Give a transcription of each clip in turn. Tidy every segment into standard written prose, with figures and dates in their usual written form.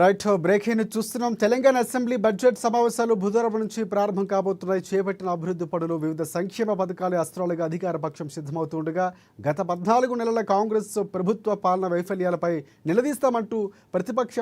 Right breaking చూస్తున్నాం. Telangana assembly budget సమావేశాలు బుధవారం నుంచి ప్రారంభం కాబోతున్నాయి. చేపట్టిన అభివృద్ధి పనులు, వివిధ సంక్షేమ పథకాలు అస్త్రాలుగా అధికార పక్షం సిద్ధమవుతుండగా గత 14 నెలల కాంగ్రెస్ ప్రభుత్వ పాలన వైఫల్యాలపై నిలదీస్తామంటూ ప్రతిపక్ష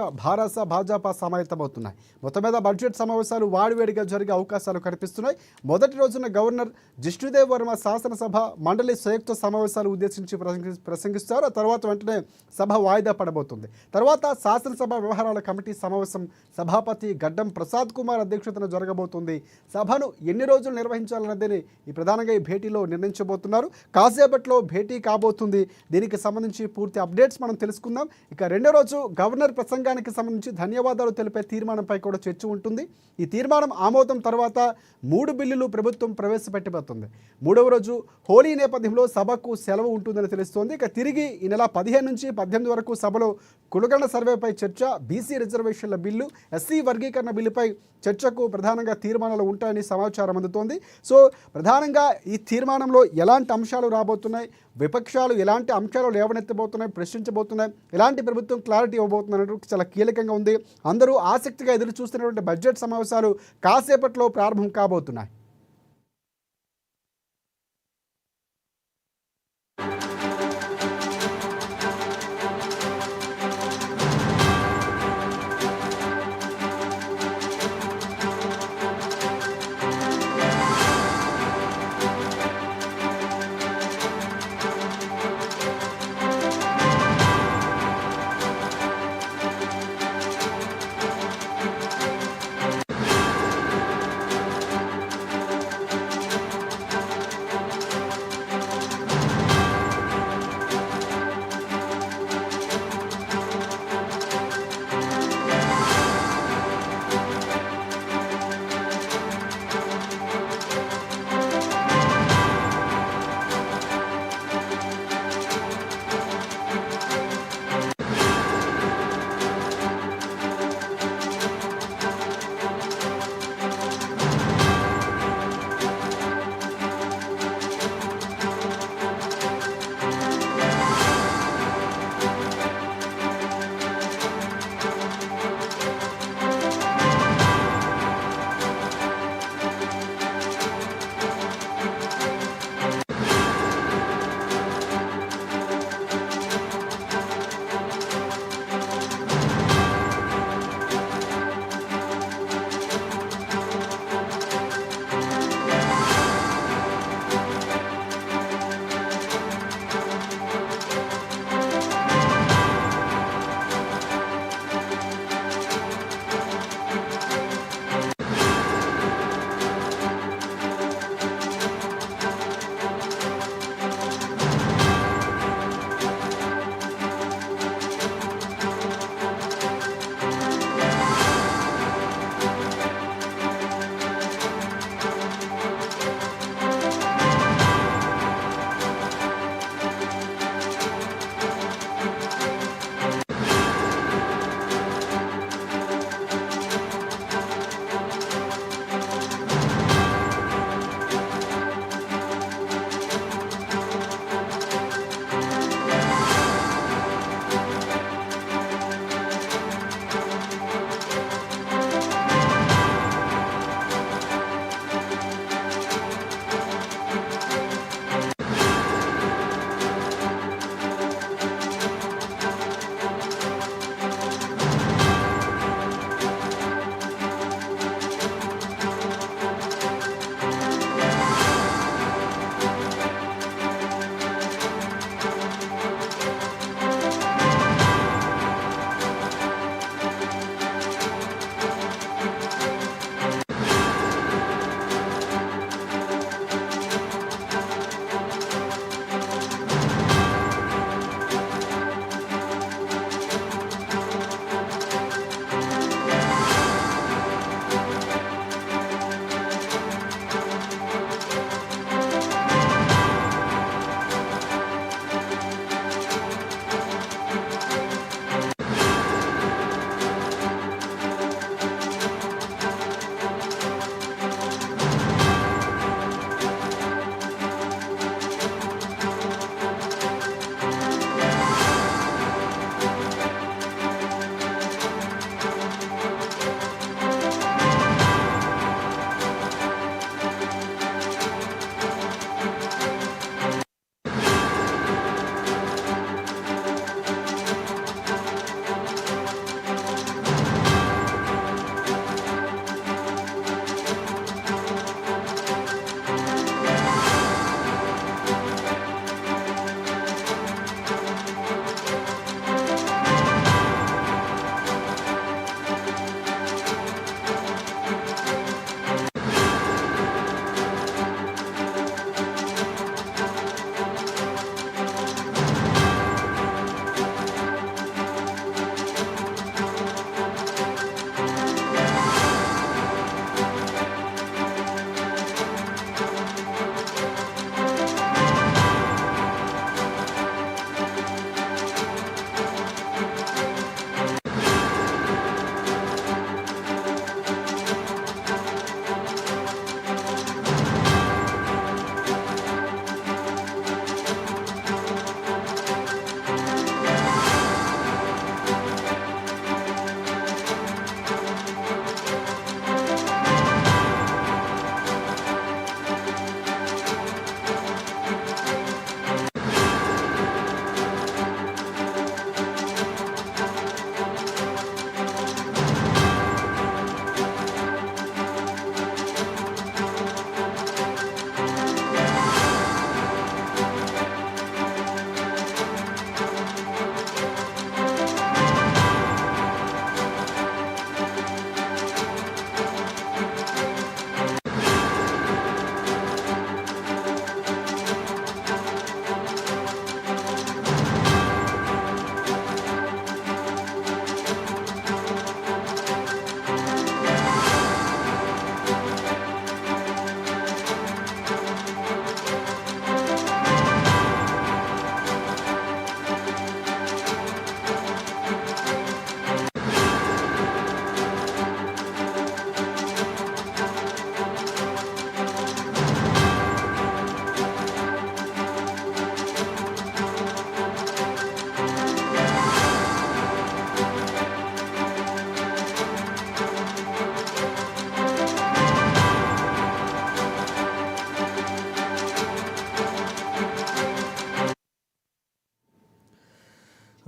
భాజపా సమాయత్తమవుతున్నాయి. మొత్తం మీద బడ్జెట్ సమావేశాలు వాడివేడిగా జరిగే అవకాశాలు కనిపిస్తున్నాయి. మొదటి రోజున గవర్నర్ జిష్ణుదేవ్ వర్మ శాసనసభ మండలి సంయుక్త సమావేశాలు ఉద్దేశించి ప్రసంగిస్తారు. ఆ తర్వాత వెంటనే సభ వాయిదా పడబోతుంది. తర్వాత శాసనసభ వ్యవహారాల కమిటీ సమావేశం సభాపతి గడ్డం ప్రసాద్ కుమార్ అధ్యక్షతన జరగబోతుంది. సభను ఎన్ని రోజులు నిర్వహించాలన్నది ప్రధానంగా ఈ భేటీలో నిర్ణయించబోతున్నారు. కాసేపట్లో భేటీ కాబోతుంది. దీనికి సంబంధించి పూర్తి అప్డేట్స్ మనం తెలుసుకుందాం. ఇక రెండో రోజు గవర్నర్ ప్రసంగానికి సంబంధించి ధన్యవాదాలు తెలిపే తీర్మానంపై కూడా చర్చ ఉంటుంది. ఈ తీర్మానం ఆమోదం తర్వాత 3 బిల్లులు ప్రభుత్వం ప్రవేశపెట్టబోతుంది. మూడవ రోజు హోలీ నేపథ్యంలో సభకు సెలవు ఉంటుందని తెలుస్తోంది. ఇక తిరిగి ఈ నెల 15 నుంచి 18 వరకు సభలో కులగణ సర్వేపై చర్చ, బీసీ రిజర్వేషన్ల బిల్లు, ఎస్సీ వర్గీకరణ బిల్లుపై చర్చకు ప్రధానంగా తీర్మానాలు ఉంటాయని సమాచారం అందుతోంది. సో ప్రధానంగా ఈ తీర్మానంలో ఎలాంటి అంశాలు రాబోతున్నాయి, విపక్షాలు ఎలాంటి అంశాలు లేవనెత్తబోతున్నాయి, ప్రశ్నించబోతున్నాయి, ఎలాంటి ప్రభుత్వం క్లారిటీ ఇవ్వబోతుంది అనేది చాలా కీలకంగా ఉంది. అందరూ ఆసక్తిగా ఎదురు చూస్తున్నటువంటి బడ్జెట్ సమావేశాలు కాసేపట్లో ప్రారంభం కాబోతున్నాయి.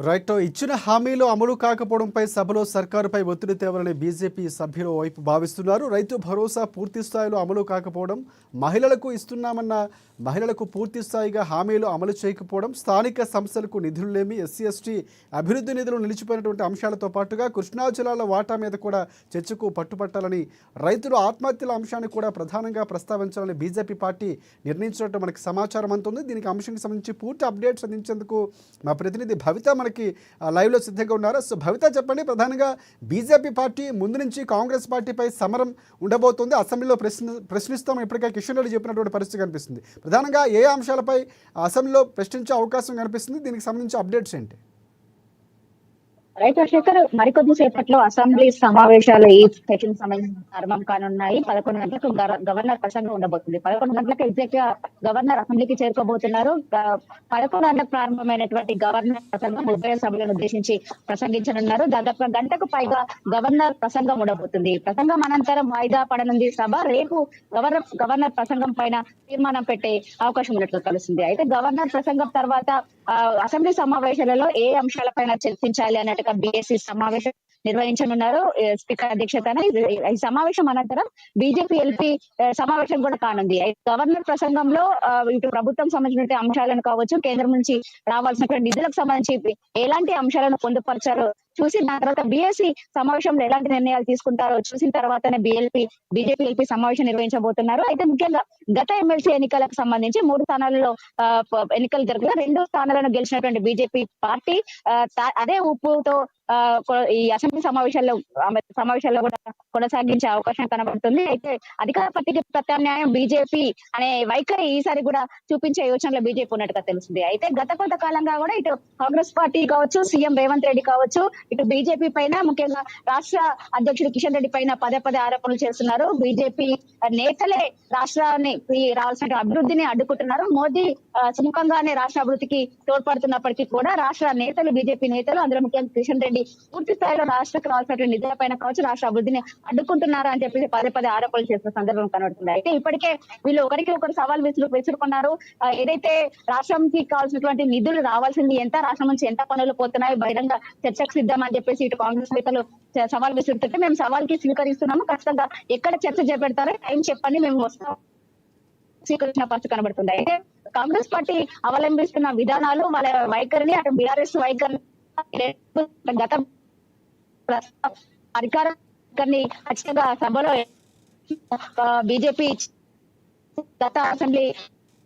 రైట్. ఇచ్చిన హామీలు అమలు కాకపోవడంపై సభలో సర్కారుపై ఒత్తిడి తేవాలని బీజేపీ సభ్యులు వైపు భావిస్తున్నారు. రైతు భరోసా పూర్తి స్థాయిలో అమలు కాకపోవడం, మహిళలకు పూర్తి స్థాయిగా హామీలు అమలు చేయకపోవడం, స్థానిక సంస్థలకు నిధులు లేమి, ఎస్సీ ఎస్టీ అభివృద్ధి నిధులు నిలిచిపోయినటువంటి అంశాలతో పాటుగా కృష్ణా జిల్లాల వాటా మీద కూడా చర్చకు పట్టుపట్టాలని, రైతులు ఆత్మహత్యల అంశాన్ని కూడా ప్రధానంగా ప్రస్తావించాలని బీజేపీ పార్టీ నిర్ణయించినట్టు మనకి సమాచారం అందుతుంది. దీనికి అంశానికి సంబంధించి పూర్తి అప్డేట్స్ అందించేందుకు మా ప్రతినిధి భవిత మనకి లైవ్లో సిద్ధంగా ఉన్నారు. సో భవిత, చెప్పండి, ప్రధానంగా బీజేపీ పార్టీ ముందు నుంచి కాంగ్రెస్ పార్టీపై సమరం ఉండబోతుంది, అసెంబ్లీలో ప్రశ్నిస్తాం ఇప్పటికే కిషన్ రెడ్డి చెప్పినటువంటి పరిస్థితి కనిపిస్తుంది. ప్రధానంగా ఏ అంశాలపై అసెంబ్లీలో ప్రశ్నించే అవకాశం కనిపిస్తుంది, దీనికి సంబంధించి అప్డేట్స్ ఏంటి? రైట్ శేఖర్, మరికొద్ది సేపట్లో అసెంబ్లీ సమావేశాలు ఈ సెషన్ సంబంధించిన ప్రారంభం కానున్నాయి. 11 గంటలకు గవర్నర్ ప్రసంగం ఉండబోతుంది. 11 గంటలకు ఎగ్జాక్ట్ గా గవర్నర్ అసెంబ్లీకి చేరుకోబోతున్నారు. 11 గంటలకు ప్రారంభమైనటువంటి గవర్నర్ ప్రసంగం ఉభయ సభలను ఉద్దేశించి ప్రసంగించనున్నారు. దాదాపు గంటకు పైగా గవర్నర్ ప్రసంగం ఉండబోతుంది. ప్రసంగం అనంతరం వాయిదా పడనుంది సభ. రేపు గవర్నర్ ప్రసంగం పైన తీర్మానం పెట్టే అవకాశం ఉన్నట్లు తెలుస్తుంది. అయితే గవర్నర్ ప్రసంగం తర్వాత అసెంబ్లీ సమావేశాలలో ఏ అంశాలపైన చర్చించాలి అన్నట్టుగా బీఎస్సీ సమావేశం నిర్వహించనున్నారు స్పీకర్ అధ్యక్షతన. ఈ సమావేశం అనంతరం బీజేపీ ఎల్పీ సమావేశం కూడా కానుంది. గవర్నర్ ప్రసంగంలో ఇటు ప్రభుత్వం సంబంధించిన అంశాలను కావచ్చు, కేంద్రం నుంచి రావాల్సినటువంటి నిధులకు సంబంధించి ఎలాంటి అంశాలను పొందుపరిచారో చూసి దాని తర్వాత బీఎస్సీ సమావేశంలో ఎలాంటి నిర్ణయాలు తీసుకుంటారో చూసిన తర్వాతనే బీజేపీ ఎల్పీ సమావేశం నిర్వహించబోతున్నారు. అయితే ముఖ్యంగా గత ఎమ్మెల్సీ ఎన్నికలకు సంబంధించి 3 స్థానాలలో ఎన్నికలు జరుగుతున్న 2 స్థానాలను గెలిచినటువంటి బీజేపీ పార్టీ అదే ఉప్పుతో ఈ అసెంబ్లీ సమావేశాల్లో కూడా కొనసాగించే అవకాశం కనబడుతుంది. అయితే అధికార పార్టీకి ప్రత్యామ్నాయం బీజేపీ అనే వైఖరి ఈసారి కూడా చూపించే యోచనలో బీజేపీ ఉన్నట్టుగా తెలుస్తుంది. అయితే గత కొంతకాలంగా కూడా ఇటు కాంగ్రెస్ పార్టీ కావచ్చు, సీఎం రేవంత్ రెడ్డి కావచ్చు, ఇటు బీజేపీ పైన ముఖ్యంగా రాష్ట్ర అధ్యక్షుడు కిషన్ రెడ్డి పైన పదే ఆరోపణలు చేస్తున్నారు. బీజేపీ నేతలే రాష్ట్రాన్ని రావాల్సిన అభివృద్ధిని అడ్డుకుంటున్నారు. మోదీ సుముఖంగానే రాష్ట్ర అభివృద్ధికి తోడ్పడుతున్నప్పటికీ కూడా రాష్ట్ర నేతలు, బీజేపీ నేతలు, అందులో ముఖ్యంగా కిషన్ రెడ్డి పూర్తి స్థాయిలో రాష్ట్రకు రావాల్సినటువంటి నిధుల పైన కావచ్చు, రాష్ట్ర అభివృద్ధిని అడ్డుకుంటున్నారా అని చెప్పేసి పదే ఆరోపణలు చేసిన సందర్భం కనబడుతుంది. అయితే ఇప్పటికే వీళ్ళు ఒకరికి ఒకరు సవాల్ విసురుకున్నారు. ఏదైతే రాష్ట్రానికి కావాల్సినటువంటి నిధులు రావాల్సింది ఎంత, రాష్ట్రం నుంచి ఎంత పనులు పోతున్నాయి, బహిరంగ చర్చకు సిద్ధం అని చెప్పేసి ఇటు కాంగ్రెస్ నేతలు సవాల్ విసురుతుంటే మేము సవాల్కి స్వీకరిస్తున్నాము, ఖచ్చితంగా ఎక్కడ చర్చ చేపెడతారో టైం చెప్పండి, మేము వస్తాం స్వీకరించిన పరిస్థితి కనబడుతుంది. అయితే కాంగ్రెస్ పార్టీ అవలంబిస్తున్న విధానాలు, వాళ్ళ వైఖరిని, అటు బీఆర్ఎస్ వైఖరిని గత అధికారాన్ని ఖచ్చితంగా సభలో బీజేపీ గత అసెంబ్లీ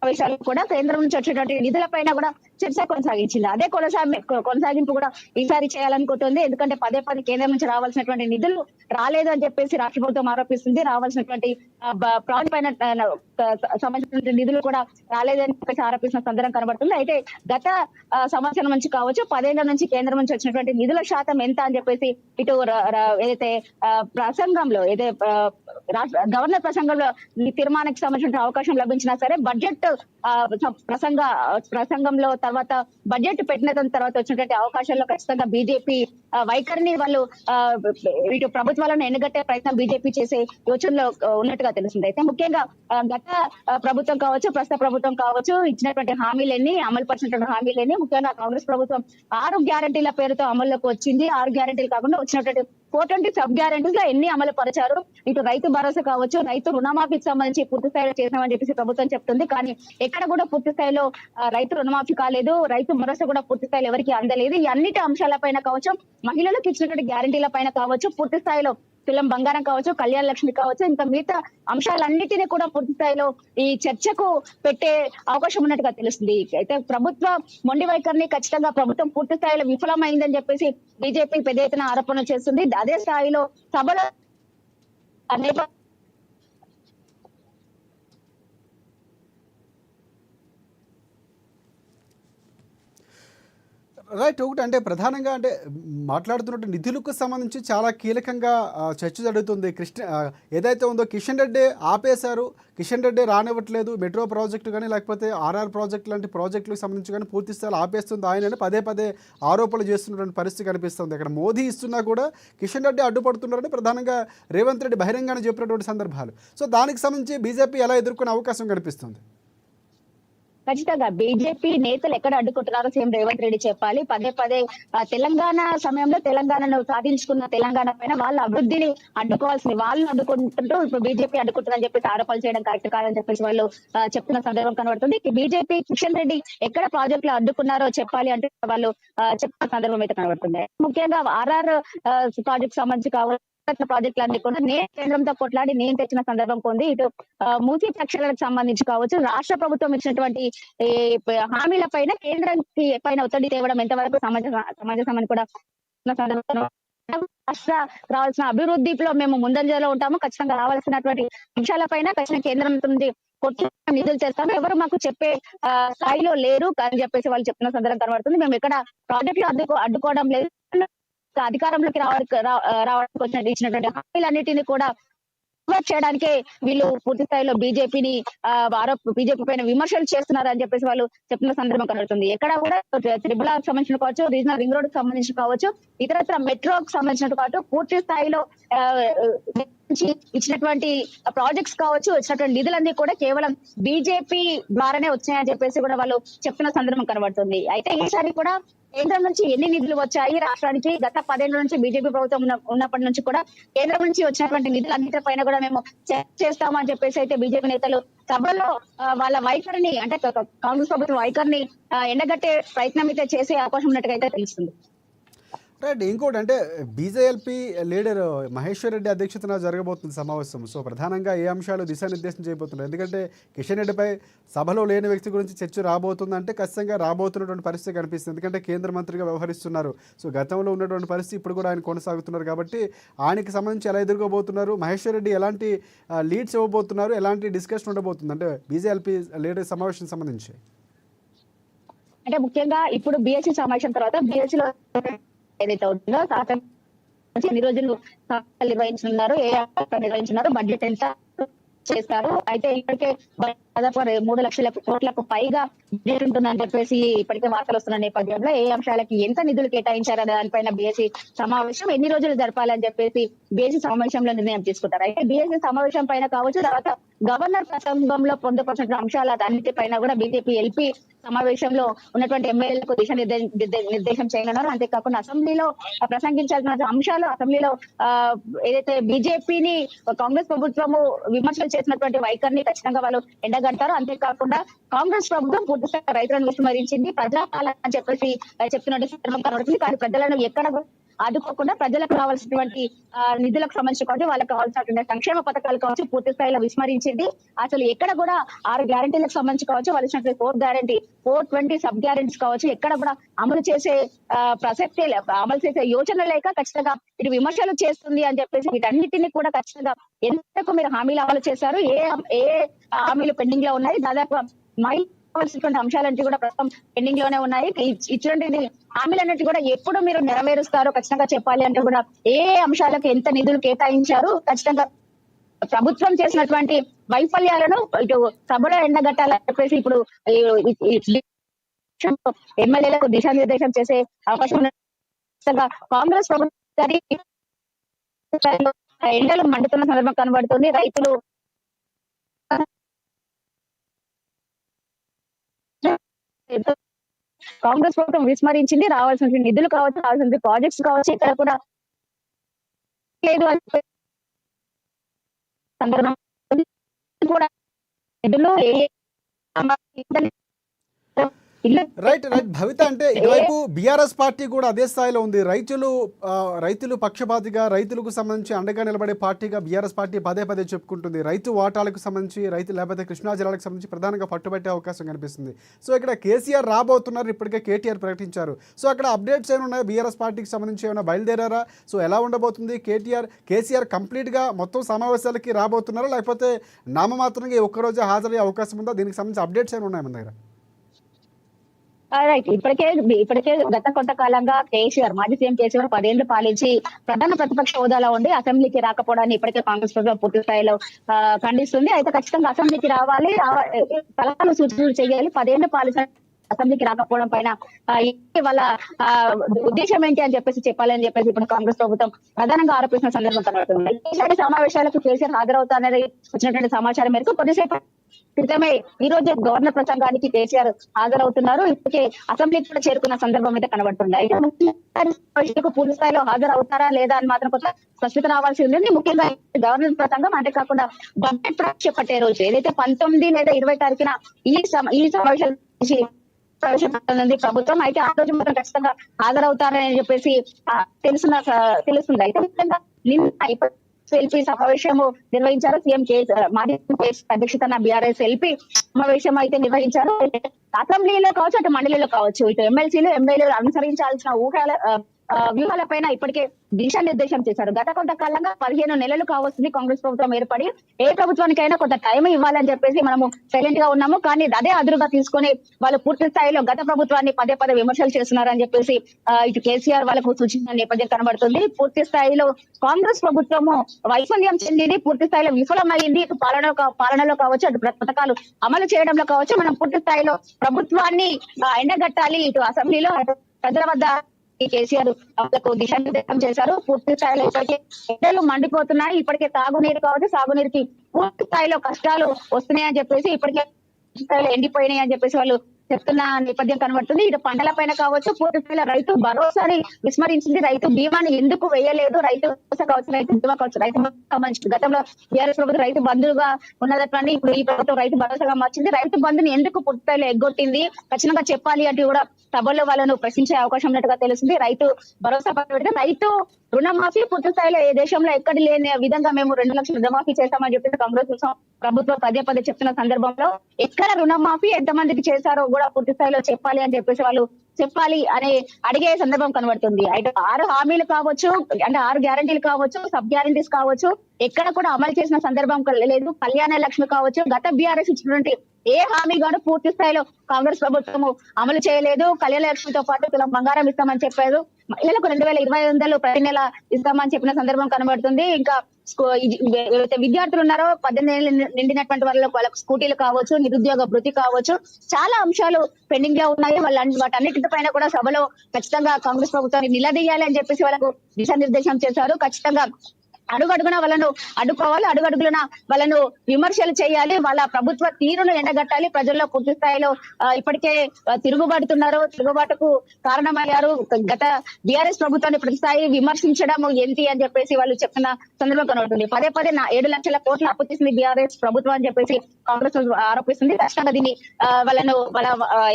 సమావేశాలు కూడా కేంద్రం నుంచి వచ్చేటువంటి నిధుల పైన కూడా చర్చ కొనసాగించింది. అదే కొనసాగింపు కూడా ఈసారి చేయాలనుకుంటుంది. ఎందుకంటే పదే కేంద్రం నుంచి రావాల్సినటువంటి నిధులు రాలేదు అని చెప్పేసి రాష్ట్ర ప్రభుత్వం ఆరోపిస్తుంది. రావాల్సినటువంటి ప్రాజెక్ట్ పైన సంబంధించిన నిధులు కూడా రాలేదని చెప్పేసి ఆరోపిస్తున్న సందర్భం కనబడుతుంది. అయితే గత సంవత్సరం నుంచి కావచ్చు, 10 ఏళ్ల నుంచి కేంద్రం నుంచి వచ్చినటువంటి నిధుల శాతం ఎంత అని చెప్పేసి ఇటు ఏదైతే ప్రసంగంలో గవర్నర్ ప్రసంగంలో తీర్మానానికి సంబంధించిన అవకాశం లభించినా సరే, బడ్జెట్ ప్రసంగంలో తర్వాత బడ్జెట్ పెట్టిన తర్వాత వచ్చినటువంటి అవకాశాల్లో ఖచ్చితంగా బీజేపీ వైఖరిని వాళ్ళు ఇటు ప్రభుత్వాలను ఎన్నుగట్టే ప్రయత్నం బీజేపీ చేసే యోచనలో ఉన్నట్టుగా తెలుస్తుంది. అయితే ముఖ్యంగా గత ప్రభుత్వం కావచ్చు, ప్రస్తుత ప్రభుత్వం కావచ్చు, ఇచ్చినటువంటి హామీలన్నీ, అమలు పరిచినటువంటి హామీలన్నీ, ముఖ్యంగా కాంగ్రెస్ ప్రభుత్వం 6 గ్యారంటీల పేరుతో అమల్లోకి వచ్చింది. 6 గ్యారంటీలు కాకుండా వచ్చినటువంటి 420 సబ్ గ్యారంటీస్ లో ఎన్ని అమలు పరిచారు. ఇటు రైతు భరోసా కావచ్చు, రైతు రుణమాఫీకి సంబంధించి పూర్తి స్థాయిలో చేసామని చెప్పేసి ప్రభుత్వం చెప్తుంది. కానీ ఎక్కడ కూడా పూర్తి స్థాయిలో రైతు రుణమాఫీ కాలేదు, రైతు భరోసా కూడా పూర్తి స్థాయిలో ఎవరికి అందలేదు. ఈ అన్నిటి అంశాలపైన కావచ్చు, మహిళలకు ఇచ్చినటువంటి గ్యారంటీల పైన కావచ్చు, పూర్తి స్థాయిలో తులం బంగారం కావచ్చు, కళ్యాణ లక్ష్మి కావచ్చు, ఇంకా మిగతా అంశాలన్నిటినీ కూడా పూర్తి స్థాయిలో ఈ చర్చకు పెట్టే అవకాశం ఉన్నట్టుగా తెలుస్తుంది. అయితే ప్రభుత్వ మొండి వైఖరిని ఖచ్చితంగా ప్రభుత్వం పూర్తి స్థాయిలో విఫలమైందని చెప్పేసి బీజేపీ పెద్ద ఎత్తున ఆరోపణలు చేస్తుంది. అదే స్థాయిలో సభలో రైట్. ఒకటి అంటే ప్రధానంగా అంటే మాట్లాడుతున్నట్టు నిధులకు సంబంధించి చాలా కీలకంగా చర్చ జరుగుతుంది. ఏదైతే ఉందో కిషన్ రెడ్డి ఆపేశారు, కిషన్ రెడ్డి రానివ్వట్లేదు, మెట్రో ప్రాజెక్టు కానీ లేకపోతే ఆర్ఆర్ ప్రాజెక్టు లాంటి ప్రాజెక్టులకు సంబంధించి కానీ పూర్తి స్థాయిలో ఆపేస్తుంది ఆయన పదే ఆరోపణలు చేస్తున్నటువంటి పరిస్థితి కనిపిస్తుంది. ఇక్కడ మోదీ ఇస్తున్నా కూడా కిషన్ రెడ్డి అడ్డుపడుతున్నారని ప్రధానంగా రేవంత్ రెడ్డి బహిరంగానే చెప్పినటువంటి సందర్భాలు. సో దానికి సంబంధించి బీజేపీ ఎలా ఎదుర్కొనే అవకాశం కనిపిస్తుంది? ఖచ్చితంగా బీజేపీ నేతలు ఎక్కడ అడ్డుకుంటున్నారో సీఎం రేవంత్ రెడ్డి చెప్పాలి. పదే పదే తెలంగాణ సమయంలో తెలంగాణను సాధించుకున్న తెలంగాణ పైన వాళ్ళ అభివృద్ధిని అడ్డుకోవాల్సింది వాళ్ళు అడ్డుకుంటుంటూ ఇప్పుడు బీజేపీ అడ్డుకుంటుందని చెప్పేసి ఆరోపణలు చేయడం కరెక్ట్ కాదని చెప్పేసి వాళ్ళు చెప్తున్న సందర్భం కనబడుతుంది. బీజేపీ కిషన్ రెడ్డి ఎక్కడ ప్రాజెక్టులు అడ్డుకున్నారో చెప్పాలి అంటే వాళ్ళు చెప్తున్న సందర్భం అయితే కనబడుతుంది. ముఖ్యంగా ఆర్ఆర్ ప్రాజెక్ట్ సంబంధించి కావచ్చు ప్రాజెక్టులన్నీ కూడా నేను కేంద్రంతో కొట్లాడి నేను తెచ్చిన సందర్భం ఉంది. ఇటు మూసీ ప్రక్షాళనకు సంబంధించి కావచ్చు రాష్ట్ర ప్రభుత్వం ఇచ్చినటువంటి ఈ హామీల పైన కేంద్రానికి పైన ఒత్తిడి తేవడం ఎంతవరకు సమంజసమని కూడా రాష్ట్ర రావాల్సిన అభివృద్ధిలో మేము ముందంజలో ఉంటాము. ఖచ్చితంగా రావాల్సినటువంటి అంశాలపైన ఖచ్చితంగా కేంద్రం నుండి కొట్టి నిధులు చేస్తాము. ఎవరు మాకు చెప్పే స్థాయిలో లేరు అని చెప్పేసి వాళ్ళు చెప్తున్న సందర్భం కనబడుతుంది. మేము ఎక్కడ ప్రాజెక్టులు అడ్డుకోవడం లేదు. అధికారంలోకి రావడానికి వచ్చిన ఇచ్చినటువంటి హామీలన్నిటిని కూడా చేయడానికే వీళ్ళు పూర్తి స్థాయిలో బీజేపీని బీజేపీ పైన విమర్శలు చేస్తున్నారు అని చెప్పేసి వాళ్ళు చెప్తున్న సందర్భం కనబడుతుంది. ఎక్కడ కూడా ట్రిపుల్ ఆర్ సంబంధించిన కావచ్చు, రీజనల్ రింగ్ రోడ్ సంబంధించి కావచ్చు, ఇతరత్ర మెట్రోకి సంబంధించిన కావచ్చు పూర్తి స్థాయిలో ఇచ్చినటువంటి ప్రాజెక్ట్స్ కావచ్చు, ఇచ్చినటువంటి నిధులన్నీ కూడా కేవలం బీజేపీ ద్వారానే వచ్చాయని చెప్పేసి కూడా వాళ్ళు చెప్తున్న సందర్భం కనబడుతుంది. అయితే ఈసారి కూడా కేంద్రం నుంచి ఎన్ని నిధులు వచ్చాయి రాష్ట్రానికి గత 10 ఏళ్ల నుంచి బీజేపీ ప్రభుత్వం ఉన్నప్పటి నుంచి కూడా కేంద్రం నుంచి వచ్చినటువంటి నిధులు అన్నిటి పైన కూడా మేము చేస్తామని చెప్పేసి అయితే బీజేపీ నేతలు సభలో వాళ్ళ వైఖరిని అంటే కాంగ్రెస్ ప్రభుత్వం వైఖరిని ఎండగట్టే ప్రయత్నం అయితే చేసే అవకాశం ఉన్నట్టుగా అయితే తెలుస్తుంది. రైట్. ఇంకోటి అంటే బీజేఎల్పీ లీడర్ మహేశ్వర్ రెడ్డి అధ్యక్షతన జరగబోతుంది సమావేశం. సో ప్రధానంగా ఏ అంశాలు దిశానిర్దేశం చేయబోతున్నారు? ఎందుకంటే కిషన్ రెడ్డిపై సభలో లేని వ్యక్తి గురించి చర్చ రాబోతుందంటే ఖచ్చితంగా రాబోతున్నటువంటి పరిస్థితి కనిపిస్తుంది. ఎందుకంటే కేంద్ర మంత్రిగా వ్యవహరిస్తున్నారు. సో గతంలో ఉన్నటువంటి పరిస్థితి ఇప్పుడు కూడా ఆయన కొనసాగుతున్నారు కాబట్టి ఆయనకి సంబంధించి ఎలా ఎదుర్కోబోతున్నారు? మహేశ్వర్ రెడ్డి ఎలాంటి లీడ్స్ ఇవ్వబోతున్నారు? ఎలాంటి డిస్కషన్ ఉండబోతుంది అంటే బీజేఎల్పీ లీడర్ సమావేశం సంబంధించి? అంటే ముఖ్యంగా ఇప్పుడు బీఎస్సీ సమావేశం తర్వాత బీఎస్సీలో ఏదైతే ఉంటుందో ఎన్ని రోజులు నిర్వహించున్నారు, ఏ నిర్వహించున్నారు, బడ్జెట్ ఎంత చేస్తారు. అయితే ఇప్పటికే దాదాపు 3 లక్షల కోట్లకు పైగా బడ్జెట్ ఉంటుందని చెప్పేసి ఇప్పటికే వార్తలు వస్తున్న నేపథ్యంలో ఏ అంశాలకి ఎంత నిధులు కేటాయించారనే దానిపైన బీఎస్సీ సమావేశం ఎన్ని రోజులు జరపాలని చెప్పేసి బీఎస్సీ సమావేశంలో నిర్ణయం తీసుకుంటారు. అయితే బీఎస్సీ సమావేశం పైన కావచ్చు, తర్వాత గవర్నర్ ప్రసంగంలో పొందుపరిచిన అంశాల అన్నిటిపైన కూడా బీజేపీ ఎల్పీ సమావేశంలో ఉన్నటువంటి ఎమ్మెల్యేలకు నిర్దేశం చేయనున్నారు. అంతేకాకుండా అసెంబ్లీలో ప్రసంగించాల్సిన అంశాలు అసెంబ్లీలో ఏదైతే బీజేపీని కాంగ్రెస్ ప్రభుత్వము విమర్శలు చేసినటువంటి వైఖరిని ఖచ్చితంగా వాళ్ళు ఎండగడతారు. అంతేకాకుండా కాంగ్రెస్ ప్రభుత్వం పూర్తిగా రైతులను విస్మరించింది, ప్రజాపాలన అని చెప్పేసి చెప్తున్నట్టు సందర్భం కనబడుతుంది. కానీ ప్రజలను ఎక్కడ ఆదుకోకుండా ప్రజలకు కావాల్సినటువంటి నిధులకు సంబంధించి కావచ్చు, వాళ్ళకి కావాల్సినటువంటి సంక్షేమ పథకాలు కావచ్చు పూర్తి స్థాయిలో విస్మరించింది. అసలు ఎక్కడ కూడా 6 గ్యారంటీలకు సంబంధించి కావచ్చు, వాళ్ళు ఇచ్చినటువంటి 4th గ్యారంటీ 420 సబ్ గ్యారంటీస్ కావచ్చు ఎక్కడ కూడా అమలు చేసే ప్రసక్తే అమలు చేసే యోచన లేక ఖచ్చితంగా ఇటు విమర్శలు చేస్తుంది అని చెప్పేసి వీటన్నిటిని కూడా ఖచ్చితంగా ఎంతకు మీరు హామీలు అమలు చేశారు, ఏ హామీలు పెండింగ్ లో ఉన్నాయి, దాదాపు కావాల్సినటువంటి అంశాలన్నీ కూడా ప్రస్తుతం పెండింగ్ లోనే ఉన్నాయి. ఇటువంటి హామీలన్నిటి కూడా ఎప్పుడు మీరు నెరవేరుస్తారో ఖచ్చితంగా చెప్పాలి అంటే కూడా ఏ అంశాలకు ఎంత నిధులు కేటాయించారు, ఖచ్చితంగా ప్రభుత్వం చేసినటువంటి వైఫల్యాలను ఇటు సభలో ఎండగట్టాలని చెప్పేసి ఇప్పుడు ఎమ్మెల్యేలకు దిశానిర్దేశం చేసే అవకాశం ఉంది. కాంగ్రెస్ ప్రభుత్వం ఎండలు మండుతున్న సందర్భం కనబడుతుంది. రైతులు కాంగ్రెస్ ప్రభుత్వం విస్మరించింది. రావాల్సిన నిధులు కావచ్చు, రావాల్సిన ప్రాజెక్ట్స్ కావచ్చు ఇక్కడ కూడా లేదు అని సందర్భం కూడా నిధులు రైట్ రైట్ భవిత అంటే ఇటువైపు బీఆర్ఎస్ పార్టీ కూడా అదే స్థాయిలో ఉంది. రైతులు పక్షపాతిగా రైతులకు సంబంధించి అండగా నిలబడే పార్టీగా బీఆర్ఎస్ పార్టీ పదే పదే చెప్పుకుంటుంది. రైతు వాటాలకు సంబంధించి లేకపోతే కృష్ణా జిల్లాలకు సంబంధించి ప్రధానంగా పట్టుబట్టే అవకాశం కనిపిస్తుంది. సో ఇక్కడ కేసీఆర్ రాబోతున్నారు, ఇప్పటికే కేటీఆర్ ప్రకటించారు. సో అక్కడ అప్డేట్స్ ఏమైనా ఉన్నాయి బీఆర్ఎస్ పార్టీకి సంబంధించి ఏమైనా బయలుదేరారా? సో ఎలా ఉండబోతుంది? కేసీఆర్ కంప్లీట్గా మొత్తం సమావేశాలకి రాబోతున్నారా లేకపోతే నామమాత్రంగా ఒక్కరోజే హాజరయ్యే అవకాశం ఉందా? దీనికి సంబంధించి అప్డేట్స్ ఏమైనా ఉన్నాయి మన దగ్గర? రైట్. ఇప్పటికే గత కొంతకాలంగా కేసీఆర్ మాజీ సీఎం కేసీఆర్ 10 ఏళ్లు పాలించి ప్రధాన ప్రతిపక్ష హోదాలో ఉండి అసెంబ్లీకి రాకపోవడాన్ని ఇప్పటికే కాంగ్రెస్ ప్రభుత్వం పూర్తి స్థాయిలో ఖండిస్తుంది. అయితే ఖచ్చితంగా అసెంబ్లీకి రావాలి, సలహాలు సూచనలు చేయాలి. 10 ఏళ్లు పాలించిన అసెంబ్లీకి రాకపోవడం పైన ఏంటి వాళ్ళ ఆ, ఉద్దేశం ఏంటి అని చెప్పేసి చెప్పాలని చెప్పేసి ఇప్పుడు కాంగ్రెస్ ప్రభుత్వం ప్రధానంగా ఆరోపిస్తున్న సందర్భం కనబడుతుంది. ఈసారి సమావేశాలకు కేసీఆర్ హాజరవుతారనేది వచ్చినటువంటి సమాచారం మేరకు కొద్దిసేపు క్రితమే ఈ రోజు గవర్నర్ ప్రసంగానికి కేసీఆర్ హాజరవుతున్నారు. ఇప్పటికే అసెంబ్లీకి కూడా చేరుకున్న సందర్భం అయితే కనబడుతుంది. అయితే ముఖ్యంగా పూర్తి స్థాయిలో హాజరవుతారా లేదా అని మాత్రం కొంత స్పష్టత రావాల్సి ఉంది. ముఖ్యంగా గవర్నర్ ప్రసంగం అంతే కాకుండా బడ్జెట్ ప్రవేశపెట్టే రోజు ఏదైతే 19 లేదా 20 తారీఖున ఈ సమావేశాలు ప్రవేశపెట్టనుంది ప్రభుత్వం. అయితే ఆ రోజు మాత్రం ఖచ్చితంగా హాజరవుతారని చెప్పేసి తెలుస్తుంది. అయితే ముఖ్యంగా నిన్న ఎల్పీ సమావేశము నిర్వహించారు. సీఎం మాజీ అధ్యక్షతన బీఆర్ఎస్ ఎల్పీ సమావేశం అయితే నిర్వహించారు. అసెంబ్లీలో కావచ్చు, అటు మండలిలో కావచ్చు, ఇటు ఎమ్మెల్సీలు ఎమ్మెల్యేలు అనుసరించాల్సిన వ్యూహాలపైన ఇప్పటికే దిశానిర్దేశం చేశారు. గత కొంతకాలంగా 15 నెలలు కావస్తుంది కాంగ్రెస్ ప్రభుత్వం ఏర్పడి. ఏ ప్రభుత్వానికైనా కొంత టైం ఇవ్వాలని చెప్పేసి మనము సైలెంట్ గా ఉన్నాము. కానీ అదే అదురుగా తీసుకొని వాళ్ళు పూర్తి స్థాయిలో గత ప్రభుత్వాన్ని పదే పదే విమర్శలు చేస్తున్నారని చెప్పేసి ఇటు కేసీఆర్ వాళ్ళకు సూచించిన నేపథ్యం కనబడుతుంది. పూర్తి స్థాయిలో కాంగ్రెస్ ప్రభుత్వము వైఫల్యం చెందింది, పూర్తి స్థాయిలో విఫలమైంది. ఇటు పాలనలో కావచ్చు, అటు పథకాలు అమలు చేయడంలో కావచ్చు. మనం పూర్తి స్థాయిలో ప్రభుత్వాన్ని ఎండగట్టాలి. ఇటు అసెంబ్లీలో ప్రజల వద్ద కేసీఆర్ వాళ్ళకు దిశానిర్దేశం చేశారు. పూర్తి స్థాయిలో ఇప్పటికే ఎండలు మండిపోతున్నాయి. ఇప్పటికే తాగునీరు కావచ్చు, సాగునీరుకి పూర్తి స్థాయిలో కష్టాలు వస్తున్నాయని చెప్పేసి, ఇప్పటికే స్థాయిలో ఎండిపోయినాయి అని చెప్పేసి వాళ్ళు చెప్తున్న నేపథ్యం కనబడుతుంది. ఇటు పంటల పైన కావచ్చు, పూర్తి స్థాయిలో రైతు భరోసాని విస్మరించింది. రైతు బీమాని ఎందుకు వేయలేదు, రైతు భరోసా కావచ్చు, రైతు బీమా కావచ్చు, రైతు సంబంధించి గతంలో టీఆర్ఎస్ ప్రభుత్వం రైతు బంధువుగా ఉన్నదని ఇప్పుడు ఈ ప్రభుత్వం రైతు భరోసాగా మార్చింది. రైతు బంధుని ఎందుకు పూర్తి స్థాయిలో ఎగ్గొట్టింది ఖచ్చితంగా చెప్పాలి అంటూ కూడా సభల్లో వాళ్ళను ప్రశ్నించే అవకాశం ఉన్నట్టుగా తెలుస్తుంది. రైతు భరోసా పక్కన పెడితే రైతు రుణమాఫీ పూర్తి స్థాయిలో ఏ దేశంలో ఎక్కడ లేని విధంగా మేము 2 లక్షల రుణమాఫీ చేస్తామని చెప్పేసి కాంగ్రెస్ ప్రభుత్వం పదే చెప్తున్న సందర్భంలో ఎక్కడ రుణమాఫీ ఎంతమందికి చేశారో కూడా పూర్తి స్థాయిలో చెప్పాలి అని చెప్పేసి వాళ్ళు చెప్పాలి అని అడిగే సందర్భం కనబడుతుంది. అయితే 6 హామీలు కావచ్చు, అంటే 6 గ్యారంటీలు కావచ్చు, సబ్ గ్యారంటీస్ కావచ్చు, ఎక్కడ కూడా అమలు చేసిన సందర్భం లేదు. కళ్యాణ లక్ష్మి కావచ్చు, గత బీఆర్ఎస్ ఇచ్చినటువంటి ఏ హామీ గాను పూర్తి స్థాయిలో కాంగ్రెస్ ప్రభుత్వము అమలు చేయలేదు. కళ్యాణ లక్ష్మితో పాటు తులం బంగారం ఇస్తామని చెప్పారు. మహిళలకు 2,200 ప్రతి నెల ఇస్తామని చెప్పిన సందర్భం కనబడుతుంది. ఇంకా ఏవైతే విద్యార్థులు ఉన్నారో 18 ఏళ్ళు నిండినటువంటి వాళ్ళకు స్కూటీలు కావచ్చు, నిరుద్యోగ భృతి కావచ్చు, చాలా అంశాలు పెండింగ్ లో ఉన్నాయి. వాటన్నిటి పైన కూడా సభలో ఖచ్చితంగా కాంగ్రెస్ ప్రభుత్వాన్ని నిలదీయాలి అని చెప్పేసి వాళ్ళకు దిశానిర్దేశం చేశారు. ఖచ్చితంగా అడుగడుగున వాళ్ళను అడ్డుకోవాలి, అడుగడుగున వాళ్ళను విమర్శలు చేయాలి, వాళ్ళ ప్రభుత్వ తీరును ఎండగట్టాలి. ప్రజల్లో పూర్తి స్థాయిలో ఇప్పటికే తిరుగుబాటుకు కారణమయ్యారు. గత బీఆర్ఎస్ ప్రభుత్వాన్ని ప్రతిస్థాయి విమర్శించడం ఏంటి అని చెప్పేసి వాళ్ళు చెప్తున్న సందర్భం కనబడుతుంది. పదే 7 లక్షల కోట్ల అప్పు తీసింది బీఆర్ఎస్ ప్రభుత్వం అని చెప్పేసి కాంగ్రెస్ ఆరోపిస్తుంది. ఖచ్చితంగా దీన్ని వాళ్ళను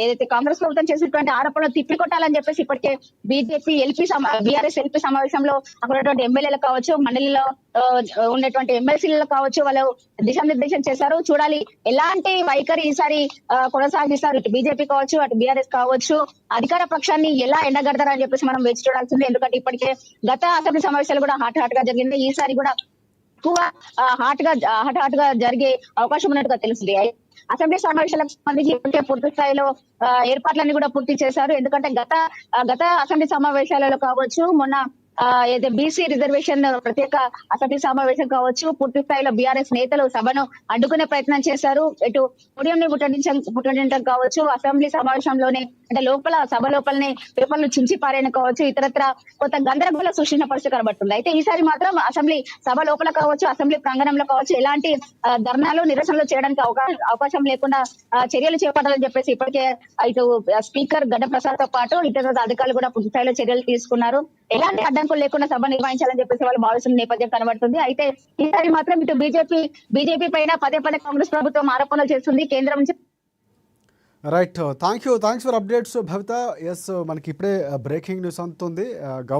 ఏదైతే కాంగ్రెస్ ప్రభుత్వం చేసినటువంటి ఆరోపణలు తిప్పికొట్టాలని చెప్పేసి ఇప్పటికే బీఆర్ఎస్ ఎల్పీ సమావేశంలో అక్కడ ఎమ్మెల్యేలు కావచ్చు, మండలిలో ఉన్నటువంటి ఎమ్మెల్సీలలో కావచ్చు, వాళ్ళు దిశానిర్దేశం చేశారు. చూడాలి ఎలాంటి వైఖరి ఈసారి కొనసాగిస్తారు. ఇటు బీజేపీ కావచ్చు, అటు బీఆర్ఎస్ కావచ్చు, అధికార పక్షాన్ని ఎలా ఎండగడతారని చెప్పేసి మనం వేచి చూడాల్సింది. ఎందుకంటే ఇప్పటికే గత అసెంబ్లీ సమావేశాలు కూడా హాట్ గా జరిగింది. ఈసారి కూడా ఎక్కువ హాట్ గా జరిగే అవకాశం ఉన్నట్టుగా తెలుస్తుంది. అసెంబ్లీ సమావేశాలకు సంబంధించి ఇప్పటికే పూర్తి స్థాయిలో ఏర్పాట్లన్నీ కూడా పూర్తి చేశారు. ఎందుకంటే గత అసెంబ్లీ సమావేశాలలో కావచ్చు, మొన్న ఏదైతే బీసీ రిజర్వేషన్ ప్రత్యేక అసెంబ్లీ సమావేశం కావచ్చు, పూర్తి స్థాయిలో బీఆర్ఎస్ నేతలు సభను అడ్డుకునే ప్రయత్నం చేశారు. ఇటు పోడియంని ముట్టడించడం కావచ్చు, అసెంబ్లీ సమావేశంలోనే అంటే సభ లోపలనే పేపర్లు చించి పారేయడం కావచ్చు, ఇతరత్ర కొంత గందరగోళం సృష్టించిన పరిస్థితి కనబడుతుంది. అయితే ఈసారి మాత్రం అసెంబ్లీ సభ లోపల కావచ్చు, అసెంబ్లీ ప్రాంగణంలో కావచ్చు, ఎలాంటి ధర్నాలు నిరసనలు చేయడానికి అవకాశం లేకుండా చర్యలు చేపట్టాలని చెప్పేసి ఇప్పటికే ఇటు స్పీకర్ గడ్డ ప్రసాద్ తో పాటు ఇతర అధికారులు కూడా పూర్తి స్థాయిలో చర్యలు తీసుకున్నారు. ఎలాంటి అడ్డంకులు లేకుండా సభ నిర్వహించాలని చెప్పేసి వాళ్ళు భావిస్తున్న నేపథ్యం కనబడుతుంది. అయితే ఈసారి మాత్రం ఇటు బీజేపీ పైన పదే కాంగ్రెస్ ప్రభుత్వం ఆరోపణలు చేస్తుంది. కేంద్రం నుంచి right, thanks for updates Bhavitha. Yes, మనకి ఇప్పుడే బ్రేకింగ్ న్యూస్ అందుతుంది.